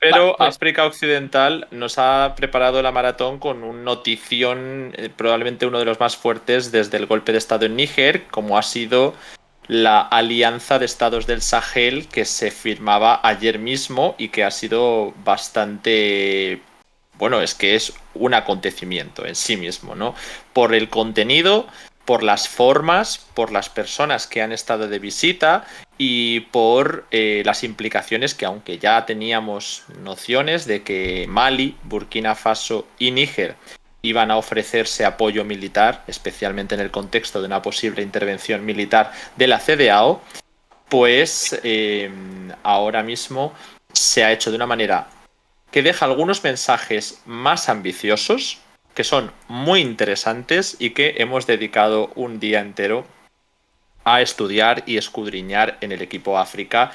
Vale, Pero pues África Occidental nos ha preparado la maratón con un notición, probablemente uno de los más fuertes desde el golpe de Estado en Níger, como ha sido la Alianza de Estados del Sahel que se firmaba ayer mismo y que ha sido bastante... Bueno, es que es un acontecimiento en sí mismo, ¿no? Por el contenido, por las formas, por las personas que han estado de visita y por las implicaciones que, aunque ya teníamos nociones de que Mali, Burkina Faso y Níger iban a ofrecerse apoyo militar, especialmente en el contexto de una posible intervención militar de la CDAO, pues ahora mismo se ha hecho de una manera que deja algunos mensajes más ambiciosos, que son muy interesantes y que hemos dedicado un día entero a estudiar y escudriñar en el equipo África,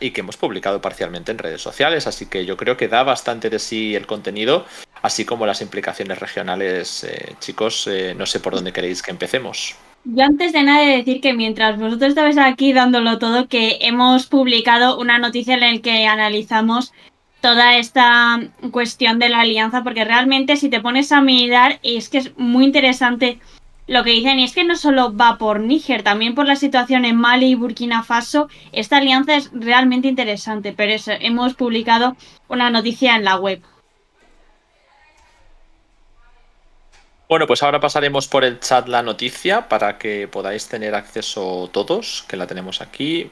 y que hemos publicado parcialmente en redes sociales, así que yo creo que da bastante de sí el contenido, así como las implicaciones regionales. Chicos, no sé por dónde queréis que empecemos. yo antes de nada he de decir que mientras vosotros estabais aquí dándolo todo, que hemos publicado una noticia en la que analizamos toda esta cuestión de la alianza, porque realmente si te pones a mirar es que es muy interesante lo que dicen, y es que no solo va por Níger, también por la situación en Mali y Burkina Faso, esta alianza es realmente interesante, pero eso, hemos publicado una noticia en la web. Bueno, pues ahora pasaremos por el chat la noticia para que podáis tener acceso todos, que la tenemos aquí,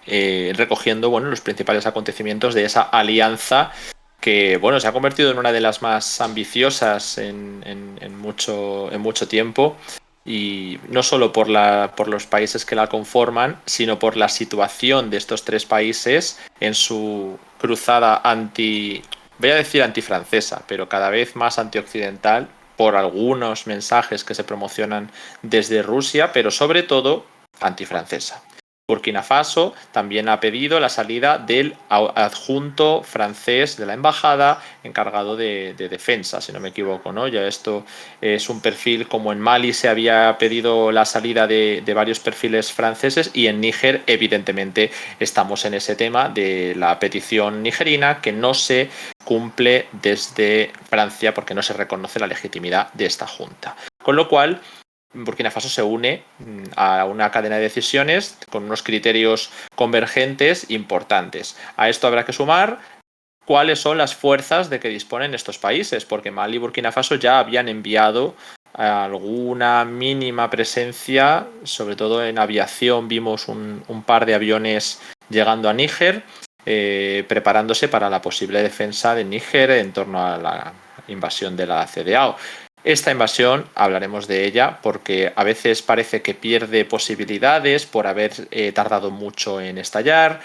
recogiendo, bueno, los principales acontecimientos de esa alianza que, bueno, se ha convertido en una de las más ambiciosas en mucho tiempo, y no solo por los países que la conforman, sino por la situación de estos tres países en su cruzada voy a decir antifrancesa, pero cada vez más antioccidental, por algunos mensajes que se promocionan desde Rusia, pero sobre todo antifrancesa. Burkina Faso también ha pedido la salida del adjunto francés de la embajada encargado de defensa, si no me equivoco, ¿no? Ya esto es un perfil, como en Mali se había pedido la salida de varios perfiles franceses, y en Níger evidentemente estamos en ese tema de la petición nigerina que no se cumple desde Francia porque no se reconoce la legitimidad de esta junta. Con lo cual, Burkina Faso se une a una cadena de decisiones con unos criterios convergentes importantes. A esto habrá que sumar cuáles son las fuerzas de que disponen estos países, porque Mali y Burkina Faso ya habían enviado alguna mínima presencia, sobre todo en aviación. Vimos un par de aviones llegando a Níger, preparándose para la posible defensa de Níger en torno a la invasión de la CDAO. Esta invasión, hablaremos de ella, porque a veces parece que pierde posibilidades por haber tardado mucho en estallar.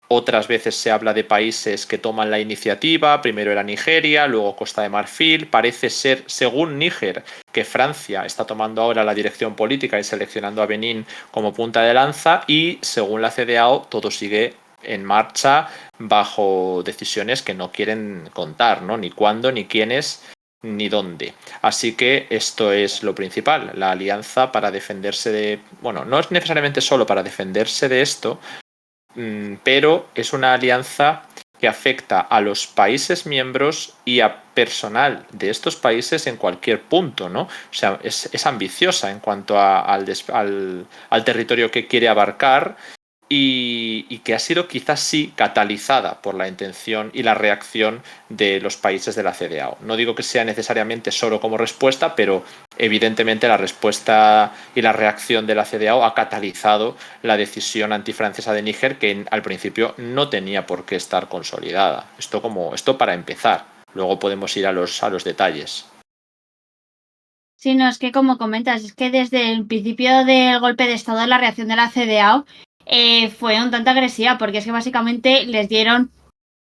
Otras veces se habla de países que toman la iniciativa, primero era Nigeria, luego Costa de Marfil. Parece ser, según Níger, que Francia está tomando ahora la dirección política y seleccionando a Benín como punta de lanza, y según la CDAO todo sigue en marcha bajo decisiones que no quieren contar, ¿no? Ni cuándo, ni quiénes, ni dónde. Así que esto es lo principal, la alianza para defenderse de... Bueno, no es necesariamente solo para defenderse de esto, pero es una alianza que afecta a los países miembros y a personal de estos países en cualquier punto, ¿no? O sea, es ambiciosa en cuanto al territorio que quiere abarcar, y que ha sido quizás sí catalizada por la intención y la reacción de los países de la CDAO. No digo que sea necesariamente solo como respuesta, pero evidentemente la respuesta y la reacción de la CDAO ha catalizado la decisión antifrancesa de Níger, que al principio no tenía por qué estar consolidada. Esto para empezar. Luego podemos ir a los detalles. Sí, no, es que como comentas, es que desde el principio del golpe de Estado la reacción de la CDAO fue un tanto agresiva, porque es que básicamente les dieron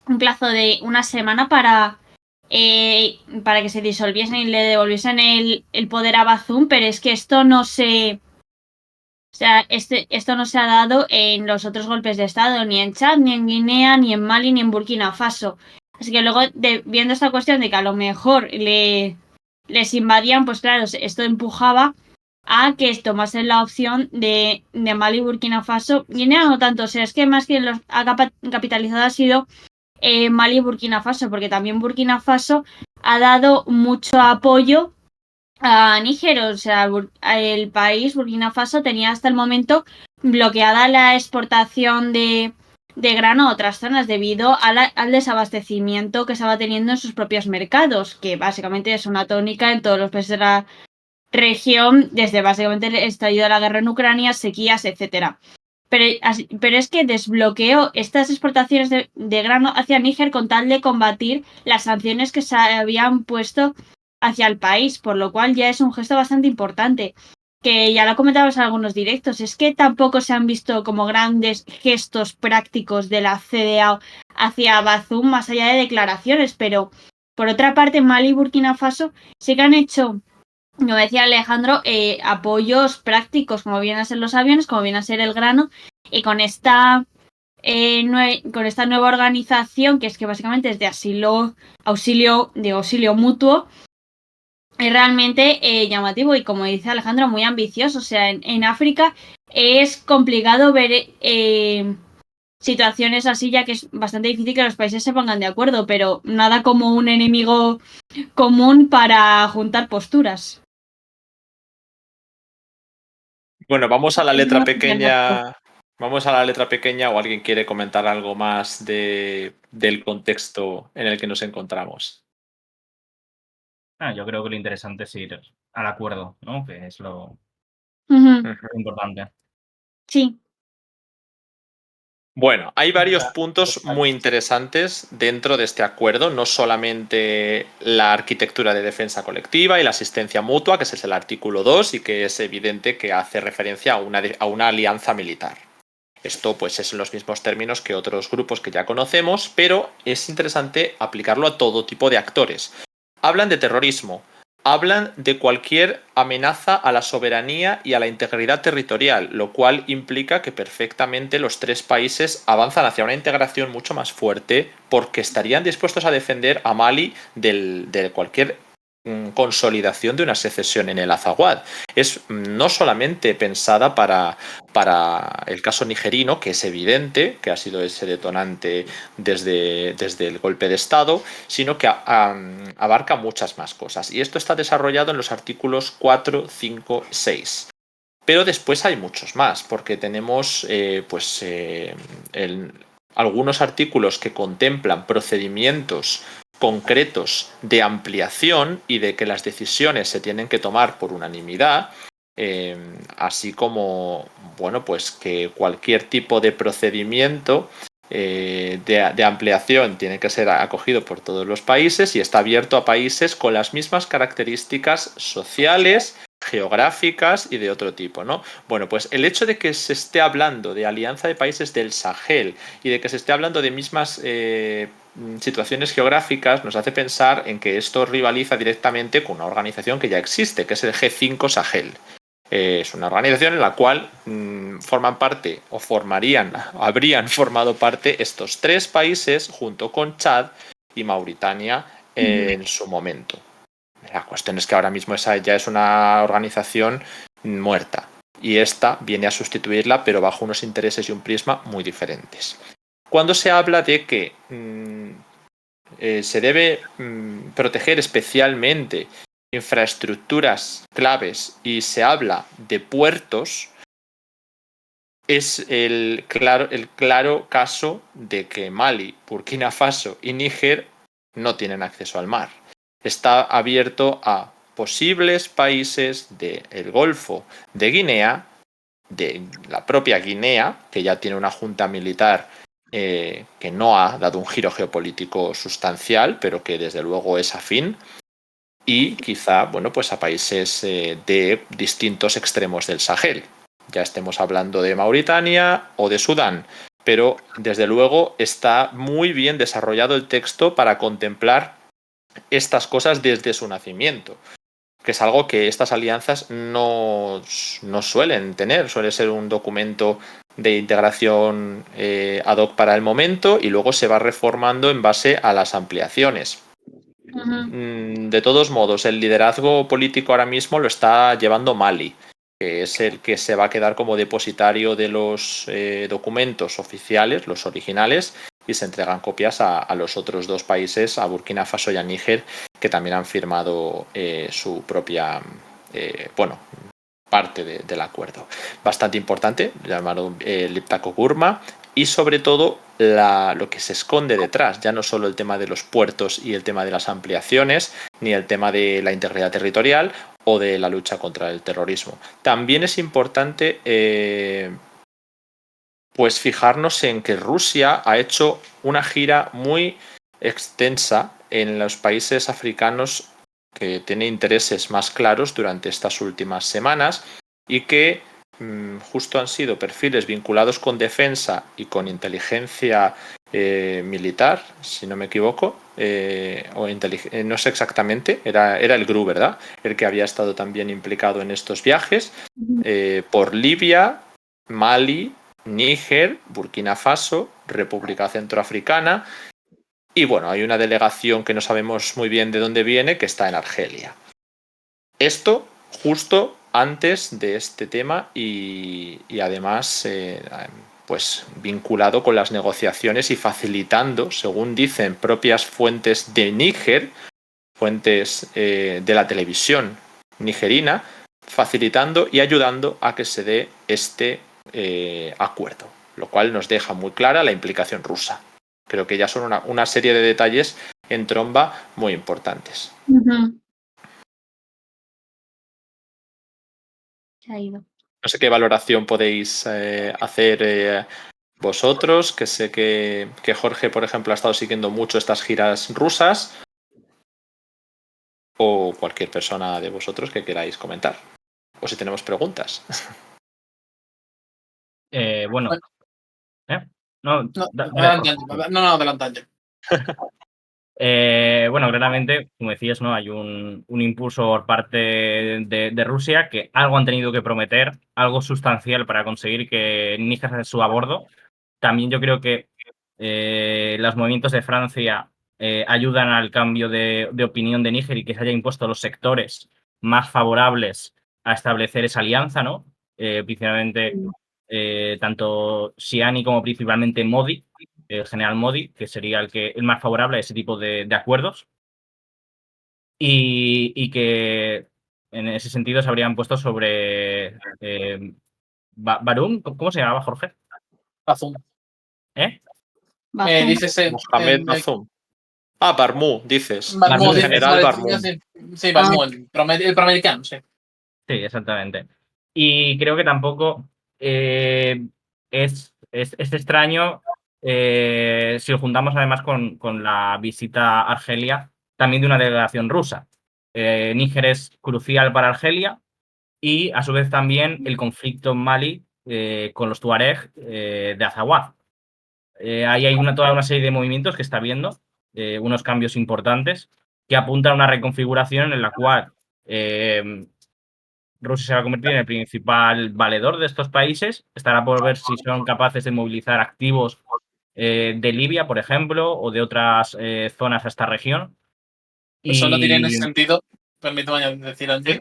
un plazo de una semana para que se disolviesen y le devolviesen el poder a Bazoum, pero es que esto no se... O sea, esto no se ha dado en los otros golpes de Estado, ni en Chad, ni en Guinea, ni en Mali, ni en Burkina Faso. Así que luego, viendo esta cuestión de que a lo mejor les invadían, pues claro, esto empujaba a que tomasen la opción de Mali y Burkina Faso. Guinea no tanto, o sea, es que más que los ha capitalizado ha sido Mali y Burkina Faso, porque también Burkina Faso ha dado mucho apoyo a Níger. O sea, el país, Burkina Faso, tenía hasta el momento bloqueada la exportación de grano a otras zonas debido al desabastecimiento que estaba teniendo en sus propios mercados, que básicamente es una tónica en todos los países de la región, desde básicamente el estallido de la guerra en Ucrania, sequías, etcétera. Pero es que desbloqueó estas exportaciones de grano hacia Níger con tal de combatir las sanciones que se habían puesto hacia el país, por lo cual ya es un gesto bastante importante. Que ya lo comentabas en algunos directos, es que tampoco se han visto como grandes gestos prácticos de la CDAO hacia Bazoum más allá de declaraciones, pero por otra parte Mali y Burkina Faso sí que han hecho, como decía Alejandro, apoyos prácticos, como vienen a ser los aviones, como viene a ser el grano, y con esta nueva organización, que es que básicamente es de auxilio mutuo, es realmente llamativo y, como dice Alejandro, muy ambicioso. O sea, en África es complicado ver situaciones así, ya que es bastante difícil que los países se pongan de acuerdo, pero nada como un enemigo común para juntar posturas. Bueno, vamos a la Es letra muy llamativo. pequeña. Vamos a la letra pequeña o alguien quiere comentar algo más del contexto en el que nos encontramos. Yo creo que lo interesante es ir al acuerdo, ¿no? Que es lo Ujú. importante. Sí. Bueno, hay varios Ya, puntos muy interesantes dentro de este acuerdo, no solamente la arquitectura de defensa colectiva y la asistencia mutua, que ese es el artículo 2 y que es evidente que hace referencia a una alianza militar. Esto pues es en los mismos términos que otros grupos que ya conocemos, pero es interesante aplicarlo a todo tipo de actores. Hablan de terrorismo, hablan de cualquier amenaza a la soberanía y a la integridad territorial, lo cual implica que perfectamente los tres países avanzan hacia una integración mucho más fuerte porque estarían dispuestos a defender a Mali de cualquier consolidación de una secesión en el Azawad. Es no solamente pensada para el caso nigerino, que es evidente que ha sido ese detonante desde el golpe de Estado, sino que abarca muchas más cosas. Y esto está desarrollado en los artículos 4, 5, 6. Pero después hay muchos más, porque tenemos algunos artículos que contemplan procedimientos concretos de ampliación y de que las decisiones se tienen que tomar por unanimidad, así como, bueno, pues que cualquier tipo de procedimiento de ampliación tiene que ser acogido por todos los países y está abierto a países con las mismas características sociales, geográficas y de otro tipo, ¿no? Bueno, pues el hecho de que se esté hablando de alianza de países del Sahel y de que se esté hablando de mismas situaciones geográficas nos hace pensar en que esto rivaliza directamente con una organización que ya existe, que es el G5 Sahel. Es una organización en la cual forman parte o habrían formado parte estos tres países junto con Chad y Mauritania en su momento. La cuestión es que ahora mismo esa ya es una organización muerta y esta viene a sustituirla, pero bajo unos intereses y un prisma muy diferentes. Cuando se habla de que se debe proteger especialmente infraestructuras claves y se habla de puertos, es el claro caso de que Mali, Burkina Faso y Níger no tienen acceso al mar. Está abierto a posibles países del Golfo de Guinea, de la propia Guinea, que ya tiene una junta militar que no ha dado un giro geopolítico sustancial, pero que desde luego es afín, y quizá, bueno, pues a países de distintos extremos del Sahel. Ya estemos hablando de Mauritania o de Sudán, pero desde luego está muy bien desarrollado el texto para contemplar estas cosas desde su nacimiento, que es algo que estas alianzas no suelen tener. Suele ser un documento de integración ad hoc para el momento y luego se va reformando en base a las ampliaciones. De todos modos, el liderazgo político ahora mismo lo está llevando Mali, que es el que se va a quedar como depositario de los documentos oficiales, los originales, y se entregan copias a los otros dos países, a Burkina Faso y a Níger, que también han firmado su propia, parte del acuerdo. Bastante importante, llamado Liptako-Gurma, y sobre todo lo que se esconde detrás, ya no solo el tema de los puertos y el tema de las ampliaciones, ni el tema de la integridad territorial o de la lucha contra el terrorismo. También es importante pues fijarnos en que Rusia ha hecho una gira muy extensa en los países africanos que tiene intereses más claros durante estas últimas semanas y que justo han sido perfiles vinculados con defensa y con inteligencia militar, si no me equivoco, no sé exactamente, era el GRU, ¿verdad? El que había estado también implicado en estos viajes por Libia, Mali, Níger, Burkina Faso, República Centroafricana y bueno, hay una delegación que no sabemos muy bien de dónde viene que está en Argelia. Esto justo antes de este tema y además pues vinculado con las negociaciones y facilitando, según dicen propias fuentes de Níger, fuentes de la televisión nigerina, facilitando y ayudando a que se dé este acuerdo, lo cual nos deja muy clara la implicación rusa. Creo que ya son una serie de detalles en tromba muy importantes. Se ha ido. No sé qué valoración podéis hacer vosotros, que sé que Jorge, por ejemplo, ha estado siguiendo mucho estas giras rusas, o cualquier persona de vosotros que queráis comentar, o si tenemos preguntas. Bueno. No, adelante. Bueno, claramente, como decías, ¿no? Hay un impulso por parte de Rusia que algo han tenido que prometer, algo sustancial para conseguir que Níger se suba a bordo. También yo creo que los movimientos de Francia ayudan al cambio de opinión de Níger y que se haya impuesto los sectores más favorables a establecer esa alianza, ¿no? Principalmente tanto Siani como principalmente Modi, el general Modi, que sería el más favorable a ese tipo de acuerdos, y que en ese sentido se habrían puesto sobre Barum, ¿cómo se llamaba, Jorge? Bazoum. Bazoum. Mohamed Bazoum. Barmú, dices. Barmú, el general Barmú. Sí, Barmú, el proamericano, sí. Sí, exactamente. Y creo que tampoco es extraño si lo juntamos además con la visita a Argelia, también de una delegación rusa. Níger es crucial para Argelia y a su vez también el conflicto en Mali con los tuareg de Azawad. Ahí hay toda una serie de movimientos que está viendo, unos cambios importantes que apuntan a una reconfiguración en la cual Rusia se va a convertir en el principal valedor de estos países. Estará por ver si son capaces de movilizar activos de Libia, por ejemplo, o de otras zonas a esta región. Eso no tiene en ese sentido, permítame decir antes.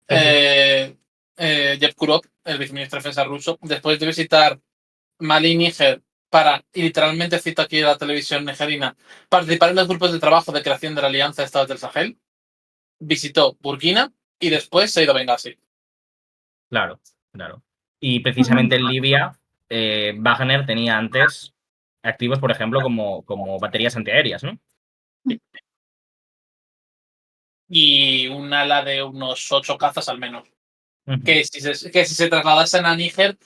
Yev Kurov, el viceministro de Defensa ruso, después de visitar Mali y Níger para, y literalmente cito aquí la televisión nigerina, participar en los grupos de trabajo de creación de la Alianza de Estados del Sahel, visitó Burkina y después se ha ido a Benghazi. Claro. Y precisamente en Libia, Wagner tenía antes activos, por ejemplo, como baterías antiaéreas, ¿no? Y un ala de unos 8 cazas al menos. Que si se trasladasen a Níger,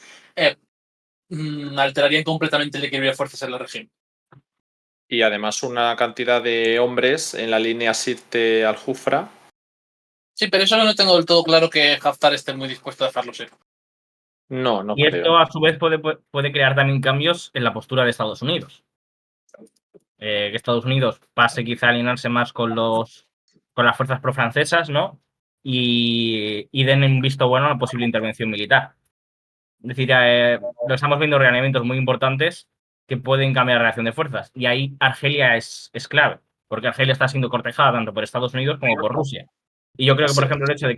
alterarían completamente el equilibrio de fuerzas en la región. Y además una cantidad de hombres en la línea Sirte al Jufra. Sí, pero eso no tengo del todo claro que Haftar esté muy dispuesto a dejarlo ser. No y creo. Esto, a su vez, puede crear también cambios en la postura de Estados Unidos. Que Estados Unidos pase quizá a alinearse más con las fuerzas profrancesas, ¿no? Y den un visto bueno a la posible intervención militar. Es decir, lo estamos viendo realineamientos muy importantes que pueden cambiar la relación de fuerzas. Y ahí Argelia es clave, porque Argelia está siendo cortejada tanto por Estados Unidos como por Rusia. Y yo creo que, por Sí. ejemplo, el hecho de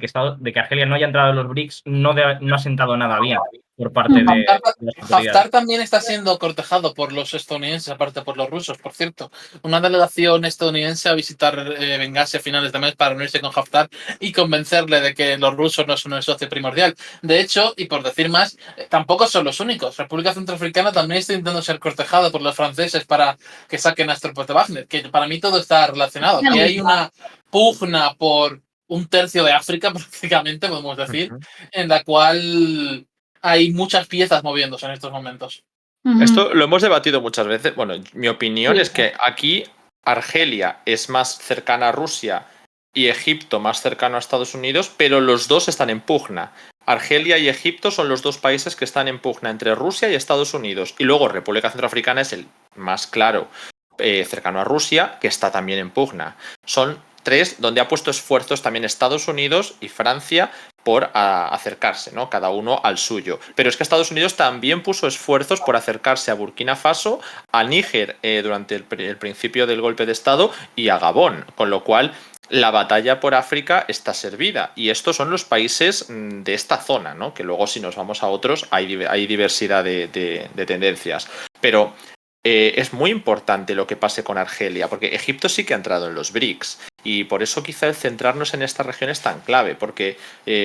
que Argelia no haya entrado en los BRICS no ha sentado nada bien por parte de las autoridades. Haftar también está siendo cortejado por los estadounidenses, aparte por los rusos, por cierto. Una delegación estadounidense a visitar Bengasi a finales de mes para unirse con Haftar y convencerle de que los rusos no son el socio primordial. De hecho, y por decir más, tampoco son los únicos. República Centroafricana también está intentando ser cortejada por los franceses para que saquen a las tropas de Wagner, que para mí todo está relacionado. Que hay una pugna por un tercio de África, prácticamente, podemos decir, en la cual hay muchas piezas moviéndose en estos momentos. Esto lo hemos debatido muchas veces. Bueno, mi opinión es que aquí Argelia es más cercana a Rusia y Egipto más cercano a Estados Unidos, pero los dos están en pugna. Argelia y Egipto son los dos países que están en pugna entre Rusia y Estados Unidos. Y luego República Centroafricana es el más claro, cercano a Rusia, que está también en pugna. Son tres donde ha puesto esfuerzos también Estados Unidos y Francia por acercarse, ¿no? Cada uno al suyo. Pero es que Estados Unidos también puso esfuerzos por acercarse a Burkina Faso, a Níger durante el principio del golpe de Estado y a Gabón, con lo cual la batalla por África está servida. Y estos son los países de esta zona, ¿no? Que luego si nos vamos a otros hay diversidad de tendencias. Pero es muy importante lo que pase con Argelia, porque Egipto sí que ha entrado en los BRICS y por eso quizá el centrarnos en esta región es tan clave, porque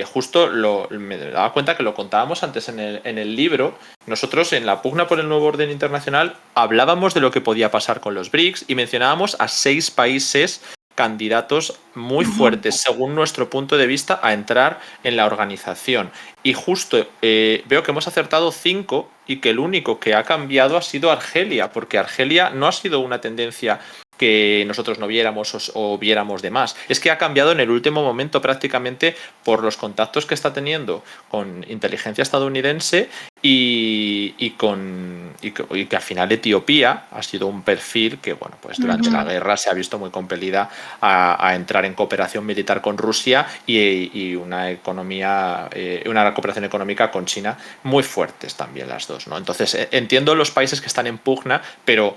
justo me daba cuenta que lo contábamos antes en el libro. Nosotros en la pugna por el nuevo orden internacional hablábamos de lo que podía pasar con los BRICS y mencionábamos a 6 países candidatos muy fuertes, según nuestro punto de vista, a entrar en la organización. Y justo veo que hemos acertado 5 y que el único que ha cambiado ha sido Argelia, porque Argelia no ha sido una tendencia que nosotros no viéramos o viéramos de más. Es que ha cambiado en el último momento prácticamente por los contactos que está teniendo con inteligencia estadounidense y que al final Etiopía ha sido un perfil que, bueno, pues durante la guerra se ha visto muy compelida a entrar en cooperación militar con Rusia y una economía, una cooperación económica con China muy fuertes también las dos, ¿no? Entonces entiendo los países que están en pugna, pero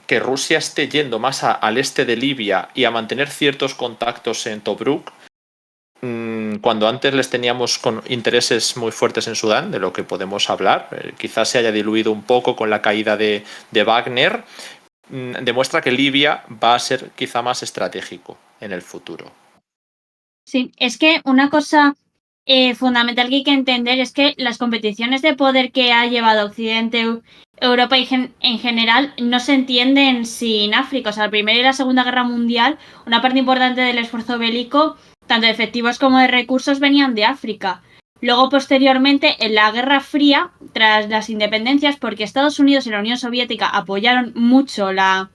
que Rusia esté yendo más al este de Libia y a mantener ciertos contactos en Tobruk, cuando antes les teníamos con intereses muy fuertes en Sudán, de lo que podemos hablar, quizás se haya diluido un poco con la caída de Wagner, demuestra que Libia va a ser quizá más estratégico en el futuro. Sí, es que una cosa fundamental que hay que entender es que las competiciones de poder que ha llevado Occidente, Europa y en general no se entienden sin África. O sea, la Primera y la Segunda Guerra Mundial, una parte importante del esfuerzo bélico, tanto de efectivos como de recursos, venían de África. Luego, posteriormente, en la Guerra Fría, tras las independencias, porque Estados Unidos y la Unión Soviética apoyaron mucho la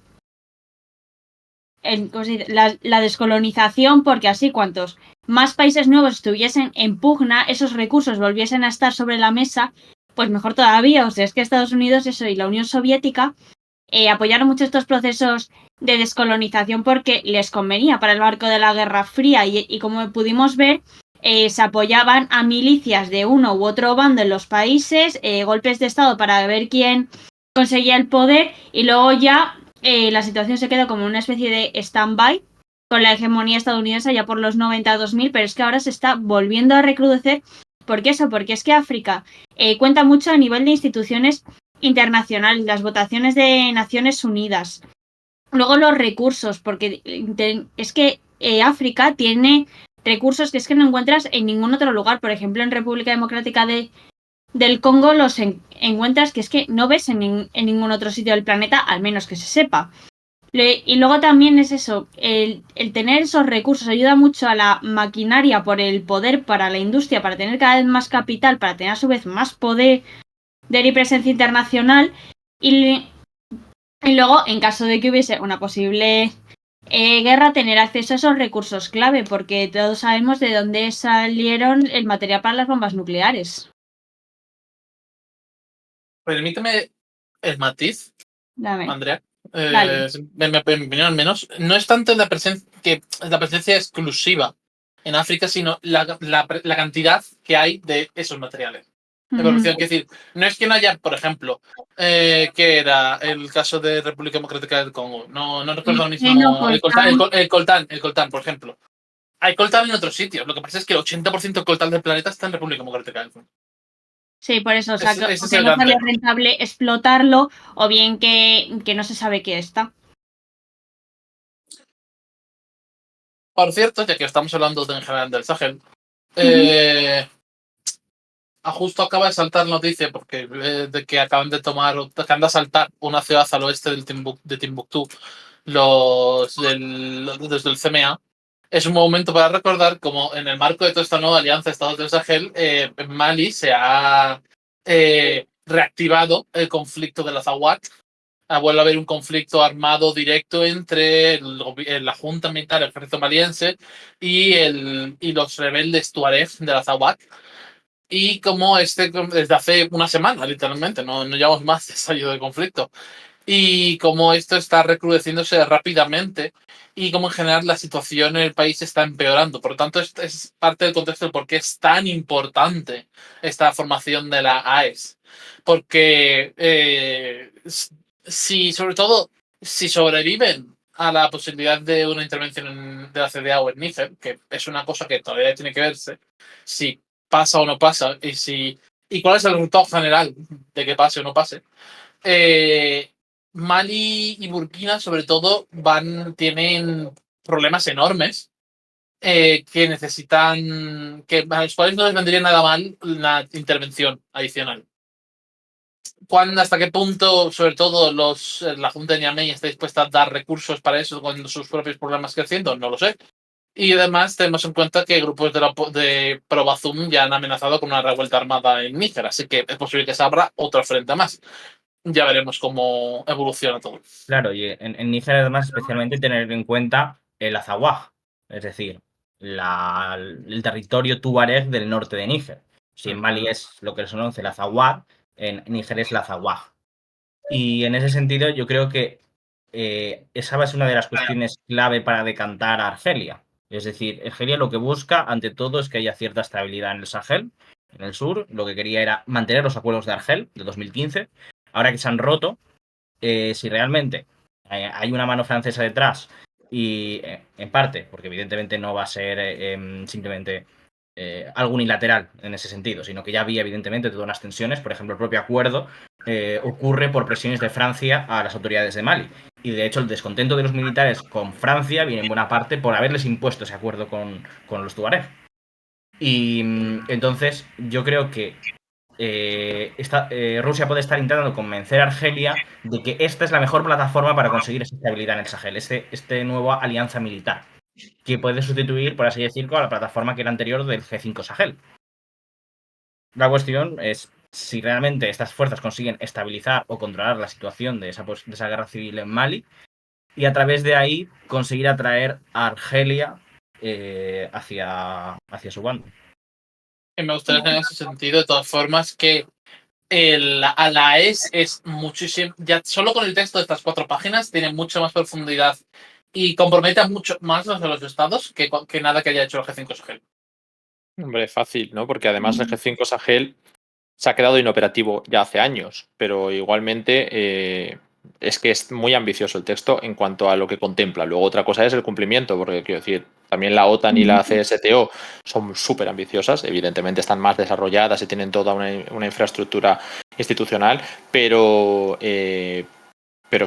descolonización, porque así cuantos más países nuevos estuviesen en pugna, esos recursos volviesen a estar sobre la mesa, pues mejor todavía. O sea, es que Estados Unidos y la Unión Soviética apoyaron mucho estos procesos de descolonización porque les convenía para el marco de la Guerra Fría y como pudimos ver, se apoyaban a milicias de uno u otro bando en los países, golpes de estado para ver quién conseguía el poder y luego ya la situación se quedó como una especie de stand-by con la hegemonía estadounidense ya por los 90-2000, pero es que ahora se está volviendo a recrudecer. ¿Por qué eso? Porque es que África cuenta mucho a nivel de instituciones internacionales, las votaciones de Naciones Unidas. Luego los recursos, porque es que África tiene recursos que es que no encuentras en ningún otro lugar. Por ejemplo, en República Democrática del Congo los encuentras que es que no ves en ningún otro sitio del planeta, al menos que se sepa. Y luego también es eso, el tener esos recursos ayuda mucho a la maquinaria por el poder para la industria, para tener cada vez más capital, para tener a su vez más poder y presencia internacional. Y luego, en caso de que hubiese una posible guerra, tener acceso a esos recursos clave, porque todos sabemos de dónde salieron el material para las bombas nucleares. Permíteme el matiz, Dame. Andrea. Dale. En mi opinión, al menos, no es tanto la presencia exclusiva en África, sino la cantidad que hay de esos materiales. De producción. Es decir, no es que no haya, por ejemplo, que era el caso de República Democrática del Congo. No recuerdo ahora mismo. El coltán, por ejemplo. hay coltal en otros sitios. Lo que pasa es que el 80% del coltal del planeta está en República Democrática del Congo. Sí, por eso, o sea, Ese es que el no gran sale tema. rentable explotarlo o bien que no se sabe qué está. Por cierto, ya que estamos hablando en general del Sahel, justo acaba de saltar noticia porque de que acaban de tomar, que acaban de asaltar una ciudad al oeste de Timbuktu desde el CMA. Es un momento para recordar como en el marco de toda esta nueva alianza de Estados del Sahel, en Mali se ha reactivado el conflicto del Azawad. Vuelve a haber un conflicto armado directo entre la Junta Militar, el ejército maliense, y los rebeldes tuareg del Azawad. Y como desde hace una semana, literalmente, no llevamos más de estallido de conflicto. Y como esto está recrudeciéndose rápidamente y como en general la situación en el país está empeorando. Por lo tanto, es parte del contexto de por qué es tan importante esta formación de la AES. Porque sobre todo, si sobreviven a la posibilidad de una intervención de la CDA o en Níger, que es una cosa que todavía tiene que verse, si pasa o no pasa y cuál es el resultado general de que pase o no pase. Mali y Burkina, sobre todo, tienen problemas enormes que necesitan, a los cuales no les vendría nada mal una intervención adicional. ¿Hasta qué punto, sobre todo, la Junta de Niamey está dispuesta a dar recursos para eso con sus propios problemas creciendo? No lo sé. Y además tenemos en cuenta que grupos de Pro-Bazum ya han amenazado con una revuelta armada en Níger, así que es posible que se abra otra frente más. Ya veremos cómo evoluciona todo. Claro, y en Níger además especialmente tener en cuenta el Azawad, es decir, el territorio tuareg del norte de Níger. Si en Mali es lo que se conoce el Azawad, en Níger es el Azawad. Y en ese sentido yo creo que esa va a ser una de las cuestiones clave para decantar a Argelia. Es decir, Argelia lo que busca ante todo es que haya cierta estabilidad en el Sahel, en el sur. Lo que quería era mantener los acuerdos de Argel de 2015. Ahora que se han roto, si realmente hay una mano francesa detrás y en parte, porque evidentemente no va a ser simplemente algo unilateral en ese sentido, sino que ya había evidentemente todas unas tensiones, por ejemplo el propio acuerdo ocurre por presiones de Francia a las autoridades de Mali y de hecho el descontento de los militares con Francia viene en buena parte por haberles impuesto ese acuerdo con los tuareg. Y entonces yo creo que Rusia puede estar intentando convencer a Argelia de que esta es la mejor plataforma para conseguir esa estabilidad en el Sahel, este nueva alianza militar, que puede sustituir, por así decirlo, a la plataforma que era anterior del G5 Sahel. La cuestión es si realmente estas fuerzas consiguen estabilizar o controlar la situación de esa guerra civil en Mali y a través de ahí conseguir atraer a Argelia hacia su bando. Y me gustaría en ese sentido, de todas formas, que a la AES es muchísimo, ya solo con el texto de estas 4 páginas tiene mucha más profundidad y compromete mucho más a los estados que nada que haya hecho el G5 Sahel. Hombre, fácil, ¿no? Porque además el G5 Sahel se ha quedado inoperativo ya hace años, pero igualmente es que es muy ambicioso el texto en cuanto a lo que contempla. Luego otra cosa es el cumplimiento, porque quiero decir, también la OTAN y la CSTO son súper ambiciosas, evidentemente están más desarrolladas y tienen toda una infraestructura institucional, pero que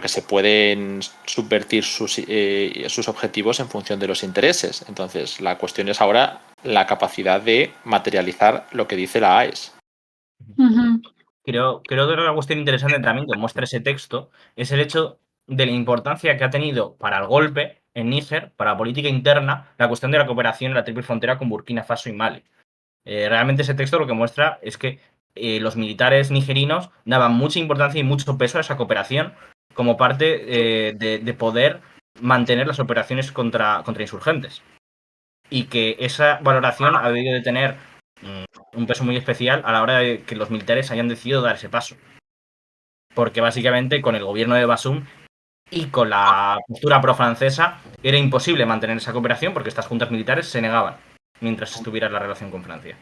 se pueden subvertir sus objetivos en función de los intereses. Entonces, la cuestión es ahora la capacidad de materializar lo que dice la AES. Creo que una cuestión interesante también que muestra ese texto es el hecho de la importancia que ha tenido para el golpe en Níger, para la política interna, la cuestión de la cooperación en la triple frontera con Burkina Faso y Mali. Realmente ese texto lo que muestra es que los militares nigerinos daban mucha importancia y mucho peso a esa cooperación como parte de poder mantener las operaciones contra insurgentes. Y que esa valoración ha debido de tener un peso muy especial a la hora de que los militares hayan decidido dar ese paso. Porque básicamente con el gobierno de Basum y con la postura pro-francesa era imposible mantener esa cooperación porque estas juntas militares se negaban mientras estuviera la relación con Francia.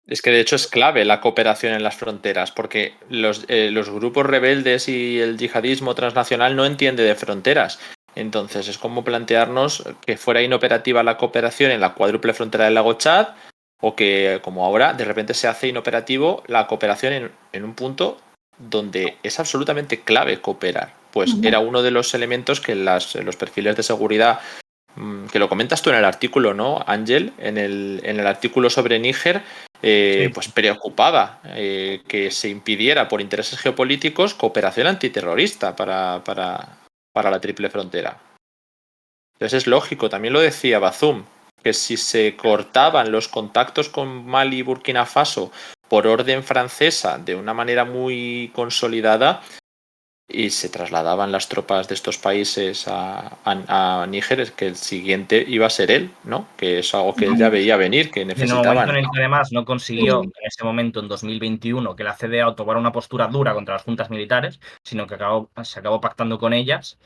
Es que de hecho es clave la cooperación en las fronteras, porque los grupos rebeldes y el yihadismo transnacional no entiende de fronteras. Entonces es como plantearnos que fuera inoperativa la cooperación en la cuádruple frontera del lago Chad, o que, como ahora, de repente se hace inoperativo la cooperación en un punto donde es absolutamente clave cooperar. Pues era uno de los elementos que los perfiles de seguridad, que lo comentas tú en el artículo, ¿no, Ángel? En el artículo sobre Níger, Sí. pues preocupaba que se impidiera por intereses geopolíticos cooperación antiterrorista para la triple frontera. Entonces es lógico, también lo decía Bazoum, que si se cortaban los contactos con Mali y Burkina Faso por orden francesa de una manera muy consolidada y se trasladaban las tropas de estos países a Níger, es que el siguiente iba a ser él, ¿no? Que es algo que él ya veía venir, que En el momento en necesitaban. el que además no consiguió, en ese momento, en 2021, que la CDAO tomara una postura dura contra las juntas militares, sino que se acabó pactando con ellas,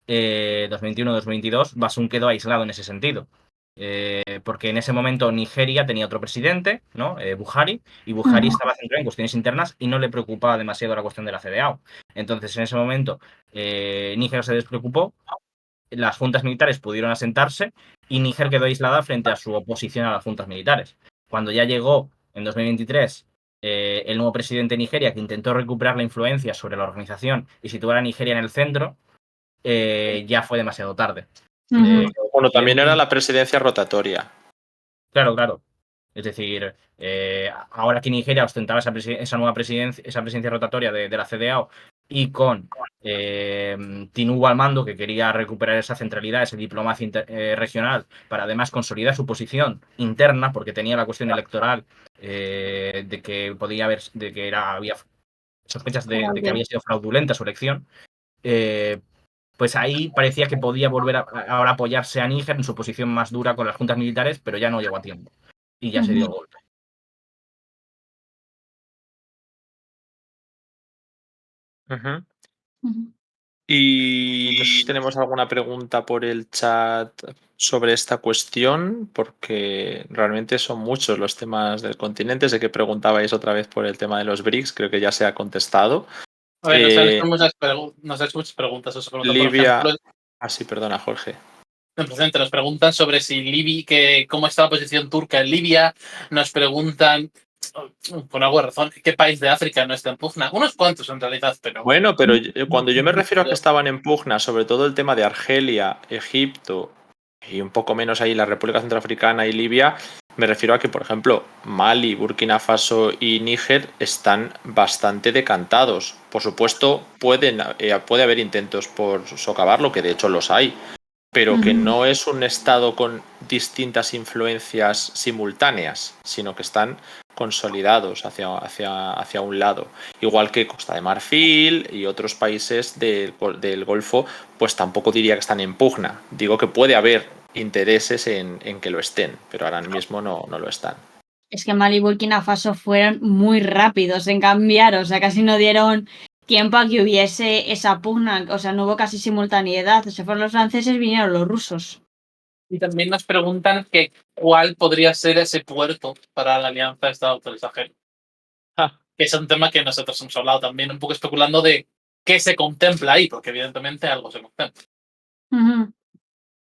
2021-2022, Bazoum quedó aislado en ese sentido. Porque en ese momento Nigeria tenía otro presidente, ¿no? Buhari, y Buhari estaba centrado en cuestiones internas y no le preocupaba demasiado la cuestión de la CDAO. Entonces, en ese momento, Níger se despreocupó, las juntas militares pudieron asentarse y Níger quedó aislada frente a su oposición a las juntas militares. Cuando ya llegó en 2023 el nuevo presidente de Nigeria, que intentó recuperar la influencia sobre la organización y situar a Nigeria en el centro, ya fue demasiado tarde. Bueno, también era la presidencia rotatoria. Claro, claro. Es decir, ahora que Nigeria ostentaba esa nueva presidencia, esa presidencia rotatoria de la CDAO y con Tinubu al mando, que quería recuperar esa centralidad, esa diplomacia regional, para además consolidar su posición interna, porque tenía la cuestión electoral de que podía haber, de que había sospechas de que había sido fraudulenta su elección. Pues ahí parecía que podía volver ahora a apoyarse a Níger en su posición más dura con las juntas militares, pero ya no llegó a tiempo. Y ya se dio el golpe. Y no sé si tenemos alguna pregunta por el chat sobre esta cuestión, porque realmente son muchos los temas del continente. Sé que preguntabais otra vez por el tema de los BRICS, creo que ya se ha contestado. A ver, nos han hecho muchas preguntas. Os preguntan, Libia. por ejemplo, Sí, perdona, Jorge. nos preguntan sobre si Libia, cómo está la posición turca en Libia. Nos preguntan, por alguna razón, qué país de África no está en pugna. Unos cuantos en realidad, pero. Bueno, pero cuando yo me refiero a que estaban en pugna, sobre todo el tema de Argelia, Egipto y un poco menos ahí la República Centroafricana y Libia, me refiero a que, por ejemplo, Mali, Burkina Faso y Níger están bastante decantados. Por supuesto, puede haber intentos por socavarlo, que de hecho los hay, pero que no es un estado con distintas influencias simultáneas, sino que están consolidados hacia un lado. Igual que Costa de Marfil y otros países del Golfo, pues tampoco diría que están en pugna. Digo que puede haber intereses en que lo estén, pero ahora mismo no lo están. Es que Mali y Burkina Faso fueron muy rápidos en cambiar, o sea, casi no dieron tiempo a que hubiese esa pugna, o sea, no hubo casi simultaneidad. Se fueron los franceses, vinieron los rusos. Y también nos preguntan que cuál podría ser ese puerto para la alianza de Estados del Sahel. Que es un tema que nosotros hemos hablado también, un poco especulando de qué se contempla ahí, porque evidentemente algo se contempla.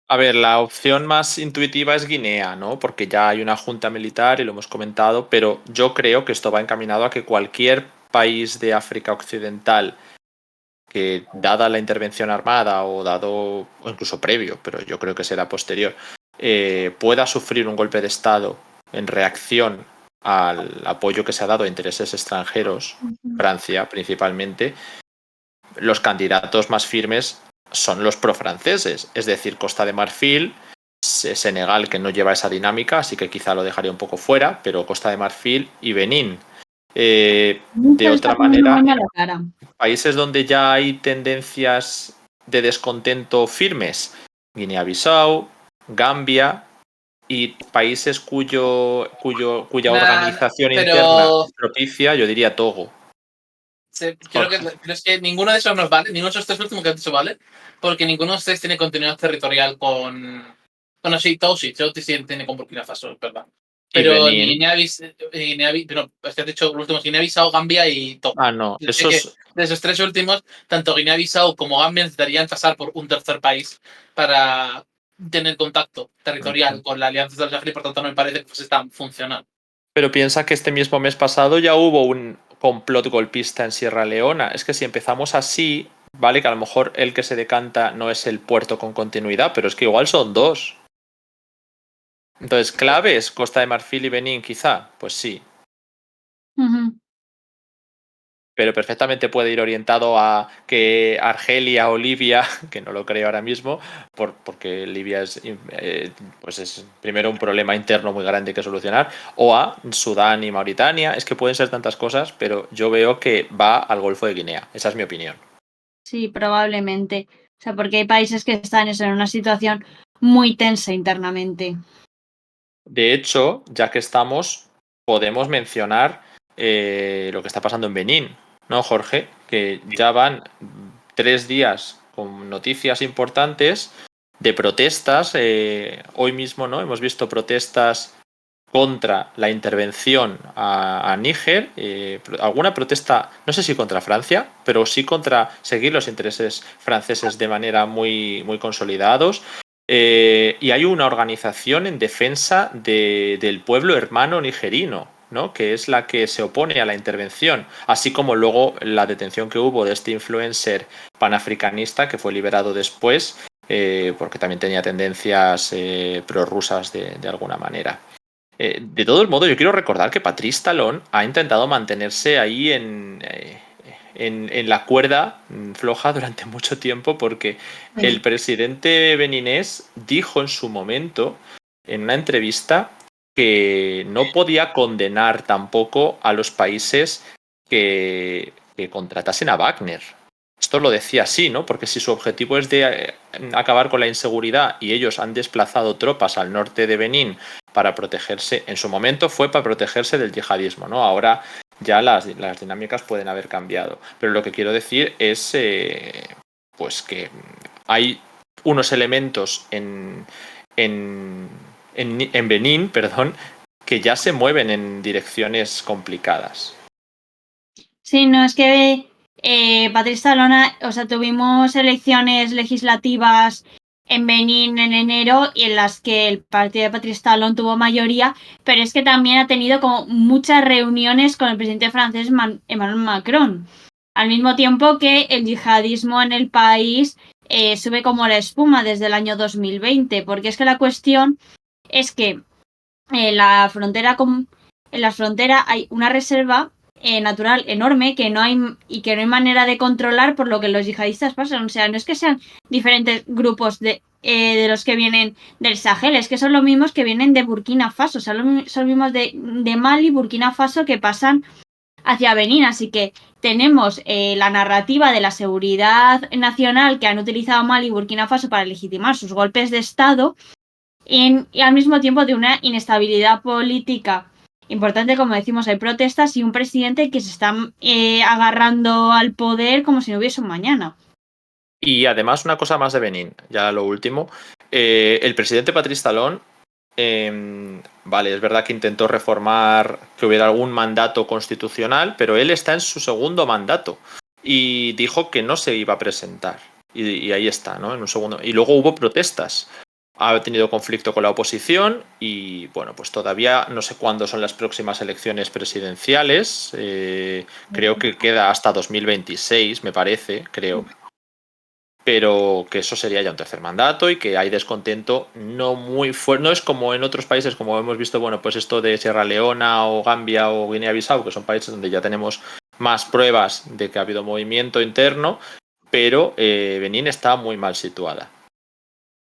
A ver, la opción más intuitiva es Guinea, ¿no? Porque ya hay una junta militar y lo hemos comentado, pero yo creo que esto va encaminado a que cualquier país de África Occidental que, dada la intervención armada o incluso previo, pero yo creo que será posterior, pueda sufrir un golpe de Estado en reacción al apoyo que se ha dado a intereses extranjeros, Francia principalmente, los candidatos más firmes son los profranceses, es decir, Costa de Marfil, Senegal, que no lleva esa dinámica, así que quizá lo dejaría un poco fuera, pero Costa de Marfil y Benín. De otra manera, países donde ya hay tendencias de descontento firmes, Guinea-Bissau, Gambia y países cuya organización interna es propicia, yo diría Togo. Creo que es que ninguno de esos nos vale, ninguno de esos tres últimos que has dicho vale, porque ninguno de ustedes tiene continuidad territorial con. Bueno, sí, Togo sí tiene con Burkina Faso, es verdad. Pero Benín. pero es que has dicho los últimos, Guinea-Bissau, Gambia y Togo. Ah, no, Sé esos... que de esos tres últimos, tanto Guinea-Bissau como Gambia necesitarían pasar por un tercer país para tener contacto territorial con la Alianza del Sahel y por tanto no me parece que fuese tan funcional. Pero piensa que este mismo mes pasado ya hubo un complot golpista en Sierra Leona. Es que si empezamos así, vale que a lo mejor el que se decanta no es el puerto con continuidad, pero es que igual son dos. Entonces, ¿claves? Costa de Marfil y Benín, quizá. Pues sí. Ujú. Pero perfectamente puede ir orientado a que Argelia o Libia, que no lo creo ahora mismo, porque Libia pues es primero un problema interno muy grande que solucionar, o a Sudán y Mauritania. Es que pueden ser tantas cosas, pero yo veo que va al Golfo de Guinea. Esa es mi opinión. Sí, probablemente. O sea, porque hay países que están eso, en una situación muy tensa internamente. De hecho, ya que estamos, podemos mencionar lo que está pasando en Benín, ¿no, Jorge? Que ya van 3 días con noticias importantes de protestas. Hoy mismo, ¿no? Hemos visto protestas contra la intervención a Níger, alguna protesta, no sé si contra Francia, pero sí contra seguir los intereses franceses de manera muy, muy consolidados. Y hay una organización en defensa del pueblo hermano nigerino, ¿no? Que es la que se opone a la intervención, así como luego la detención que hubo de este influencer panafricanista que fue liberado después, porque también tenía tendencias prorrusas de alguna manera. De todos modos, yo quiero recordar que Patrice Talon ha intentado mantenerse ahí en la cuerda floja durante mucho tiempo porque el presidente beninés dijo en su momento, en una entrevista, que no podía condenar tampoco a los países que contratasen a Wagner. Esto lo decía así, ¿no? Porque si su objetivo es de acabar con la inseguridad y ellos han desplazado tropas al norte de Benín para protegerse, en su momento fue para protegerse del yihadismo, ¿no? Ahora ya las dinámicas pueden haber cambiado. Pero lo que quiero decir es pues que hay unos elementos en Benín, perdón, que ya se mueven en direcciones complicadas. Sí, no, es que Patrice Talon, o sea, tuvimos elecciones legislativas en Benín en enero y en las que el partido de Patrice Talon tuvo mayoría, pero es que también ha tenido como muchas reuniones con el presidente francés Emmanuel Macron, al mismo tiempo que el yihadismo en el país sube como la espuma desde el año 2020, porque es que la cuestión es que en la frontera hay una reserva natural enorme que no hay manera de controlar, por lo que los yihadistas pasan. O sea, no es que sean diferentes grupos de los que vienen del Sahel, es que son los mismos que vienen de Burkina Faso, son los mismos de Mali, Burkina Faso, que pasan hacia Benín. Así que tenemos la narrativa de la seguridad nacional que han utilizado Mali y Burkina Faso para legitimar sus golpes de Estado, y al mismo tiempo de una inestabilidad política importante. Como decimos, hay protestas y un presidente que se está agarrando al poder como si no hubiese un mañana. Y además una cosa más de Benín, ya lo último. El presidente Patrice Talon, vale, es verdad que intentó reformar, que hubiera algún mandato constitucional, pero él está en su segundo mandato y dijo que no se iba a presentar. Y ahí está, ¿no? En un segundo. Y luego hubo protestas. Ha tenido conflicto con la oposición y, bueno, pues todavía no sé cuándo son las próximas elecciones presidenciales. Creo que queda hasta 2026, me parece, creo. Pero que eso sería ya un tercer mandato y que hay descontento no muy fuerte. No es como en otros países, como hemos visto, bueno, pues esto de Sierra Leona o Gambia o Guinea-Bissau, que son países donde ya tenemos más pruebas de que ha habido movimiento interno, pero Benín está muy mal situada.